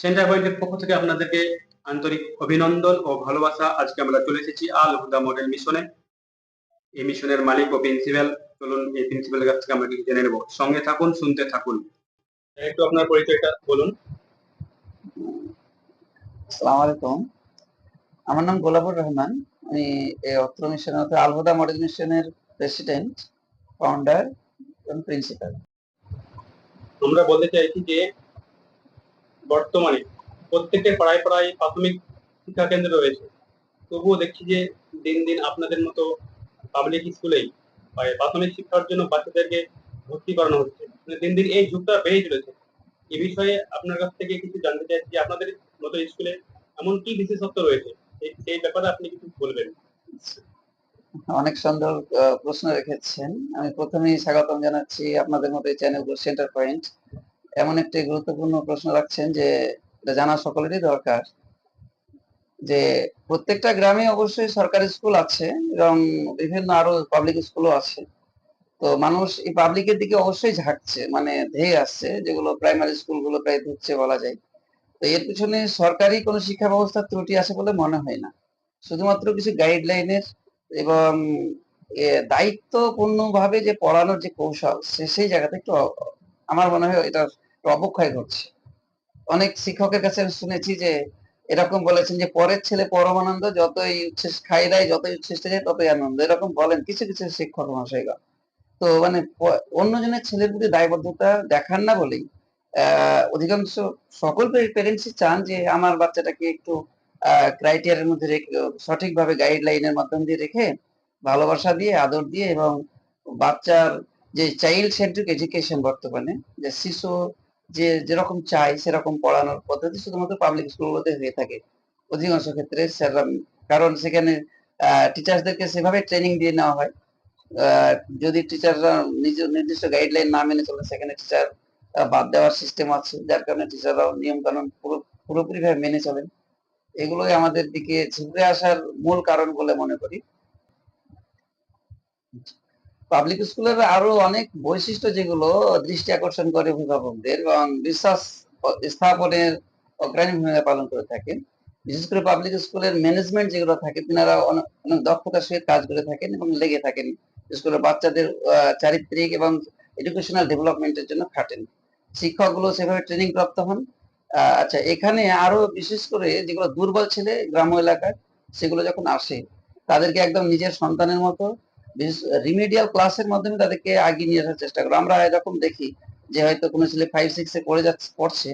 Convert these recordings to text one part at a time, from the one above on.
Centre পয়েন্টের পক্ষ থেকে আপনাদেরকে আন্তরিক অভিনন্দন ও ভালোবাসা। আজকে আমরা চলে এসেছি আল হুদা মডেল মিশনে। এই মিশনের মালিক ও প্রিন্সিপাল। চলুন এই প্রিন্সিপালের কাছ থেকে আমরা কিছু জেনে নেব। সঙ্গে থাকুন, শুনতে থাকুন। একটু আপনার পরিচয়টা বলুন। আসসালামু আলাইকুম। আমার নাম গোলাপুর রহমান। আমি এই অত্র মিশনের আল হুদা মডেল মিশনের প্রেসিডেন্ট, ফাউন্ডার এবং প্রিন্সিপাল। আমরা বলতে চাইছি যে বর্তমানে প্রত্যেকের পাড়ায় পাড়ায় প্রাথমিক শিক্ষা কেন্দ্র রয়েছে, তবুও দেখছি যে দিন দিন আপনাদের মতো পাবলিক স্কুলেই প্রাথমিক শিক্ষার জন্য বাচ্চাদেরকে ভর্তি করানো হচ্ছে। দিন দিন এই যুগটা বেড়ে চলেছে। এ বিষয়ে আপনার কাছ থেকে কিছু জানতে চাইছি যে আপনাদের মতো স্কুলে এমন কি বিশেষত্ব রয়েছে, সেই ব্যাপারে আপনি কিছু বলবেন। অনেক সুন্দর প্রশ্ন রেখেছেন। আমি প্রথমেই স্বাগতম জানাচ্ছি আপনাদের মতো এই চ্যানেল সেন্টার পয়েন্ট। এমন একটি গুরুত্বপূর্ণ প্রশ্ন রাখছেন যে এটা জানা সকলেরই দরকার যে প্রত্যেকটা গ্রামে অবশ্যই সরকারি স্কুল আছে এবং বিভিন্ন আরো পাবলিক স্কুলও আছে। তো মানুষ এই পাবলিকের দিকে অবশ্যই ঝাঁকছে, মানে ধেয়ে আসছে, যেগুলো প্রাইমারি স্কুলগুলো প্রায় ধুচ্ছে বলা যায়। তো এর পিছনে সরকারি কোনো শিক্ষা ব্যবস্থার ত্রুটি আছে বলে মনে হয় না। শুধুমাত্র কিছু গাইডলাইনের এবং দায়িত্বপূর্ণভাবে যে পড়ানোর যে কৌশল সেই জায়গাতে একটু আমার মনে হয় এটা অবক্ষয় ঘটছে। অনেক শিক্ষকের কাছে আমি শুনেছি যে এরকম বলেছেন যে পরের ছেলে পরমানন্দ, যতই উচ্ছ্বাস খাই দেয়, যতই উচ্ছ্বাসে যায় ততই আনন্দ, এরকম বলেন কিছু কিছু শিক্ষক মহাশয়গণ। তো মানে অন্যজনের ছেলের প্রতি দায়বদ্ধতা দেখান না বলেই অধিকাংশ সকল প্যারেন্টসই চান যে আমার বাচ্চাটাকে একটু ক্রাইটেরিয়ার মধ্যে রেখে সঠিকভাবে গাইডলাইনের মাধ্যম দিয়ে রেখে ভালোবাসা দিয়ে আদর দিয়ে এবং বাচ্চার যে চাইল্ড সেন্ট্রিক এডুকেশন বর্তমানে যে শিশু যে যেরকম চাই সেরকম পড়ানোর পদ্ধতি শুধুমাত্র পাবলিক স্কুলগুলোতে হয়ে থাকে অধিকাংশ ক্ষেত্রে স্যাররা, কারণ সেখানে টিচার্সদেরকে সেভাবে ট্রেনিং দিয়ে নেওয়া হয়। যদি টিচাররা নিজের নির্দিষ্ট গাইডলাইন না মেনে চলে সেখানে টিচার বাদ দেওয়ার সিস্টেম আছে, যার কারণে টিচাররাও নিয়ম কানুন পুরোপুরি ভাবে মেনে চলেন। এগুলোই আমাদের দিকে ঝুঁকে আসার মূল কারণ বলে মনে করি। পাবলিক স্কুলের আরো অনেক বৈশিষ্ট্য যেগুলো দৃষ্টি আকর্ষণ করে অভিভাবকদের এবং বিশ্বাস স্থাপনের অগ্রণী ভূমিকা পালন করে থাকেন। বিশেষ করে পাবলিক স্কুলের ম্যানেজমেন্ট যেগুলো থাকে তিনারা অনেক দক্ষতার সহিত কাজ করে থাকেন এবং লেগে থাকেন স্কুলের বাচ্চাদের চারিত্রিক এবং এডুকেশনাল ডেভেলপমেন্টের জন্য খাটেন। শিক্ষকগুলো সেভাবে ট্রেনিং প্রাপ্ত হন। আচ্ছা, এখানে আরো বিশেষ করে যেগুলো দুর্বল ছেলে গ্রাম্য এলাকায় সেগুলো যখন আসে তাদেরকে একদম নিজের সন্তানের মতো রিমিডিয়াল ক্লাসের মাধ্যমে তাদেরকে আগিয়ে নিয়ে আসার চেষ্টা করো। আমরা এরকম দেখি যে হয়তো কোনো ছেলে 5-6 পড়ছে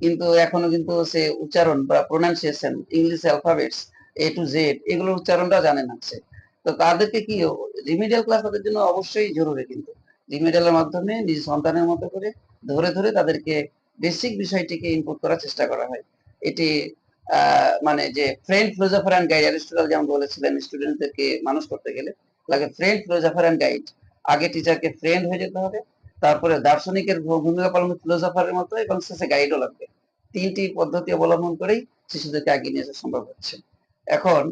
কিন্তু এখনো কিন্তু সে উচ্চারণ বা pronunciation English alphabets A to Z এগুলোর উচ্চারণটা জানে না সে। তো তাদেরকে কি রিমিডিয়াল ক্লাস তাদের জন্য অবশ্যই জরুরি, কিন্তু রিমিডিয়ালের মাধ্যমে নিজ সন্তানের মতো করে ধরে ধরে তাদেরকে বেসিক বিষয়টিকে ইনপুট করার চেষ্টা করা হয়। এটি মানে যে friend philosopher and guide, Aristotle যেমন বলেছিলেন স্টুডেন্টদেরকে মানুষ করতে গেলে লাগে ফ্রেন্ড ফিলোসফার অ্যান্ড গাইড। আগে টিচারকে ফ্রেন্ড হয়ে যেতে হবে, তারপরে দার্শনিকের ভূমিকা পালন ফিলোসফারের মতো এবং শেষে গাইডও লাগবে। তিনটি পদ্ধতি অবলম্বন করেই শিশুদেরকে এগিয়ে নিয়ে আসা সম্ভব হচ্ছে। এখন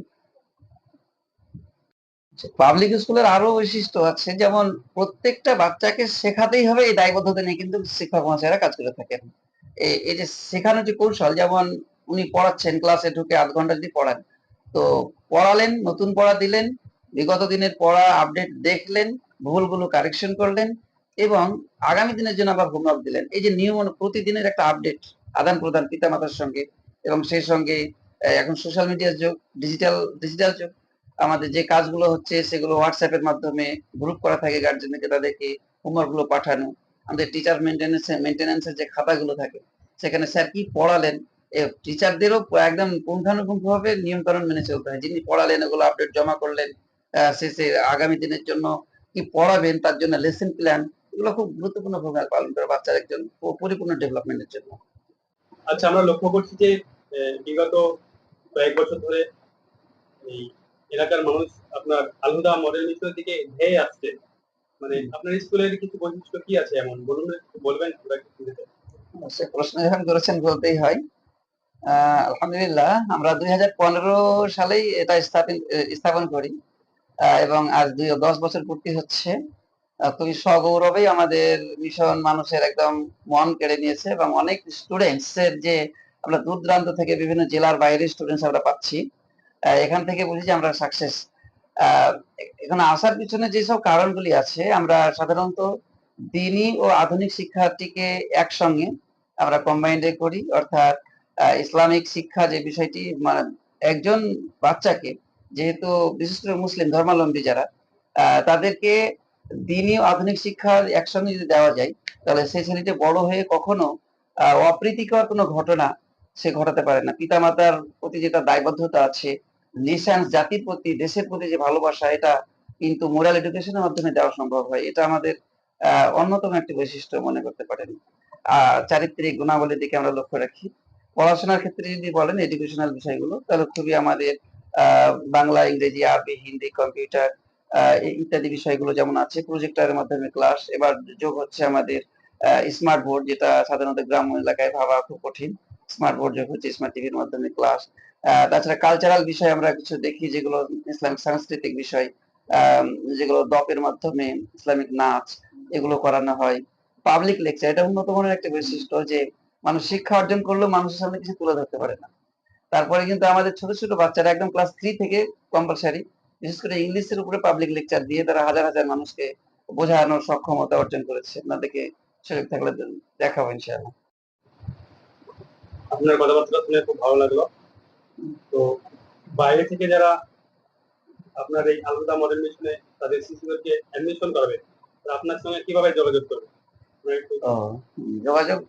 পাবলিক স্কুলের আরো বৈশিষ্ট্য আছে, যেমন প্রত্যেকটা বাচ্চাকে শেখাতেই হবে এই দায়বদ্ধতা নিয়ে কিন্তু শিক্ষক মহাশয়রা কাজ করে থাকেন। এই যে শেখানোর যে কৌশল, যেমন উনি পড়াচ্ছেন, ক্লাসে ঢুকে আধ ঘন্টা যদি পড়ান, তো পড়ালেন, নতুন পড়া দিলেন, বিগত দিনের পড়া আপডেট দেখলেন, ভুলগুলো কারেকশন করলেন এবং আগামী দিনের জন্য আবার হোমওয়ার্ক দিলেন। এই যে নিয়ম প্রতিদিনের একটা আপডেট আদান প্রদান পিতা মাতার সঙ্গে, এবং সেই সঙ্গে এখন সোশ্যাল মিডিয়ার যুগ, ডিজিটাল ডিজিটাল যুগ, আমাদের যে কাজগুলো হচ্ছে সেগুলো হোয়াটসঅ্যাপের মাধ্যমে গ্রুপ করা থাকে গার্জেনকে, তাদেরকে হোমওয়ার্ক গুলো পাঠানো, আমাদের টিচার মেনটেন্যান্সের যে খাতাগুলো থাকে সেখানে স্যার কি পড়ালেন, টিচারদেরও একদম পুঙ্খানুপুঙ্খ ভাবে নিয়ম কানুন মেনে চলতে হয়। যিনি পড়ালেন ওগুলো আপডেট জমা করলেন, শেষে আগামী দিনের জন্য কি পড়াবেন তার জন্য লেসন প্ল্যান, এগুলো খুব গুরুত্বপূর্ণ ভূমিকা পালন করে বাচ্চার একজন পরিপূর্ণ ডেভেলপমেন্টের জন্য। আচ্ছা, আমরা লক্ষ্য করছি যে বিগত কয়েক বছর ধরে এই এলাকার মানুষ আপনার আল হুদা মডেল স্কুলের দিকে ধেয়ে আসছে। মানে আপনার স্কুলের কিছু বৈশিষ্ট্য কি আছে এমন বলুন, একটু বলবেন আমরা একটু শুনতে চাই। সে প্রশ্ন যখন করেছেন বলতেই হয়। আলহামদুলিল্লাহ, আমরা 2015 সালেই এটা স্থাপন করি এবং আজ 10 বছর পূর্তি হচ্ছে। খুবই সগৌরবেই আমাদের মিশন মানুষের একদম মন কেড়ে নিয়েছে এবং অনেক স্টুডেন্টস এর যে আমরা দূর দূরান্ত থেকে বিভিন্ন জেলার বাইরের স্টুডেন্টস আমরা পাচ্ছি। এখান থেকে বুঝি যে আমরা সাকসেস। এখানে আসার পিছনে যেসব কারণগুলি আছে, আমরা সাধারণত দিনী ও আধুনিক শিক্ষাটিকে একসঙ্গে আমরা কম্বাইন্ড করি, অর্থাৎ ইসলামিক শিক্ষা যে বিষয়টি, মানে একজন বাচ্চাকে, যেহেতু বিশেষ করে মুসলিম ধর্মাবলম্বী যারা, তাদেরকে দিনী ও আধুনিক শিক্ষা একসঙ্গে যদি দেওয়া যায়, তাহলে সেই ছেলেটি বড় হয়ে কখনো অপ্রীতিকর কোনো ঘটনা সে ঘটাতে পারে না। পিতামাতার প্রতি যেটা দায়বদ্ধতা আছে, নেশন জাতির প্রতি, দেশের প্রতি যে ভালোবাসা, এটা কিন্তু মোরাল এডুকেশনের মাধ্যমে দেওয়া সম্ভব হয়। এটা আমাদের অন্যতম একটি বৈশিষ্ট্য মনে করতে পারেন। চারিত্রিক গুণাবলীর দিকে আমরা লক্ষ্য রাখি। পড়াশোনার ক্ষেত্রে যদি বলেন এডুকেশনাল বিষয়গুলো, তাহলে খুবই আমাদের বাংলা, ইংরেজি, আরবি, হিন্দি, কম্পিউটার ইত্যাদি বিষয়গুলো যেমন আছে, প্রজেক্টরের মাধ্যমে ক্লাস। এবার যোগ হচ্ছে আমাদের স্মার্ট বোর্ড, যেটা সাধারণত গ্রাম্য এলাকায় ভাবা খুব কঠিন। স্মার্ট বোর্ড যোগ হচ্ছে স্মার্ট টিভির মাধ্যমে ক্লাস। তাছাড়া কালচারাল বিষয় আমরা কিছু দেখি, যেগুলো ইসলামিক সাংস্কৃতিক বিষয়, যেগুলো দপের মাধ্যমে ইসলামিক নাচ এগুলো করানো হয়। পাবলিক লেকচার, এটা উন্নত মানের একটা বৈশিষ্ট্য যে মানুষ শিক্ষা অর্জন করলেও মানুষের সামনে কিছু তুলে ধরতে পারে না। তারপরে কিন্তু আমাদের ছোট ছোট বাচ্চারা একদম ক্লাস 3 থেকে কম্পালসারি, বিশেষ করে ইংলিশের উপরে পাবলিক লেকচার দিয়ে তারা হাজার হাজার মানুষকে বোঝানোর সক্ষমতা অর্জন করেছে। আপনাদেরকে সুযোগ থাকলে দেখাবো ইনশাআল্লাহ। আপনার কথাবার্তা শুনে খুব ভালো লাগলো। তো বাইরে থেকে যারা আপনার এই আলহুদা মডেল মিশনে তাদের শিশুদেরকে অ্যাডমিশন করাবে, তারা আপনার সঙ্গে কিভাবে যোগাযোগ করবে? আপনার একটু ও, যোগাযোগ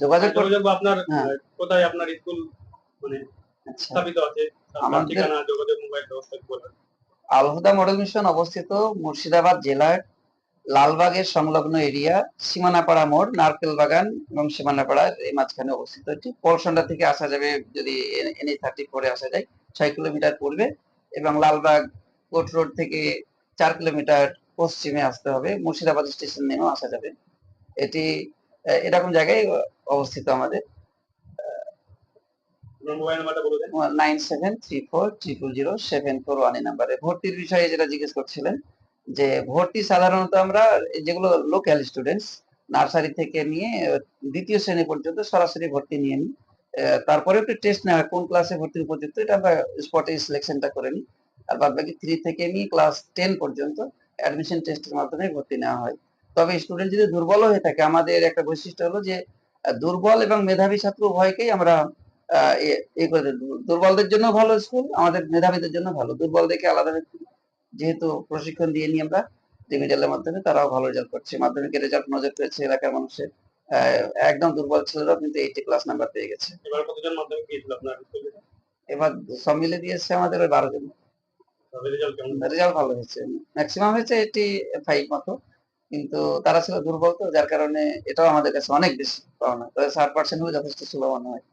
যোগাযোগ যোগাযোগ বা আপনার হ্যাঁ, কোথায় আপনার স্কুল মানে আচ্ছা। স্থাপিত আছে, আপনার আমাদের ঠিকানা, যোগাযোগ, মোবাইল ব্যবস্থা কি বলবেন? আলহুদা মডেল মিশন অবস্থিত মুর্শিদাবাদ জেলার লালবাগের সংলগ্ন এরিয়া, সীমানাপাড়া মোড়, নারকেল বাগান এবং সীমানাপাড়ার এই মাঝখানে অবস্থিত। এটি পলসন্ডা থেকে আসা যাবে, যদি NH-34 আসা যায় 6 কিলোমিটার পূর্বে, এবং লালবাগ কোর্ট রোড থেকে 4 কিলোমিটার পশ্চিমে আসতে হবে, মুর্শিদাবাদ স্টেশন নেমেও আসা যাবে। এটি এরকম জায়গায় অবস্থিত আমাদের। আপনার মোবাইল নাম্বারটা বলে দেন। 9734000741 এই নাম্বারে। ভর্তির বিষয়ে যেটা জিজ্ঞেস করছিলেন, যে ভর্তি সাধারণত আমরা যেগুলো লোকাল স্টুডেন্টস নার্সারি থেকে নিয়ে দ্বিতীয় শ্রেণী পর্যন্ত সরাসরি ভর্তি নিয়ে নিই। তারপরে একটু টেস্ট নেওয়া হয় কোন ক্লাসে ভর্তির উপযুক্ত, এটা আমরা স্পটে সিলেকশনটা করে নিই। আর বাদ বাকি 3 থেকে নিয়ে ক্লাস 10 পর্যন্ত অ্যাডমিশন টেস্টের মাধ্যমে ভর্তি নেওয়া হয়। তবে স্টুডেন্ট যদি দুর্বল হয়ে থাকে, আমাদের একটা বৈশিষ্ট্য হলো যে দুর্বল এবং মেধাবী ছাত্র উভয়কেই আমরা করে দেব। দুর্বলদের জন্য ভালো স্কুল, আমাদের মেধাবীদের জন্য ভালো। দুর্বলদেরকে আলাদা, যেহেতু প্রশিক্ষণ দিয়ে নিই আমরা রেমিডিয়ালের মাধ্যমে, তারাও ভালো রেজাল্ট করছে। মাধ্যমিকের রেজাল্ট নজর পেয়েছে এলাকার মানুষের। একদম দুর্বল ছেলেরাও কিন্তু 80 প্লাস নাম্বার পেয়ে গেছে। এবার কতজন মাধ্যমিক দিয়েছিল আপনার স্কুলে? এবার সব মিলে দিয়েছে আমাদের ওই 12 জন। তবে রেজাল্ট কেমন? রেজাল্ট ভালো হয়েছে, ম্যাক্সিমাম হয়েছে 85 মতো, কিন্তু তারা ছিল দুর্বল, তো যার কারণে এটাও আমাদের কাছে অনেক বেশি পাওনা। তবে 60% হলে যথেষ্ট ছিল মনে হয়।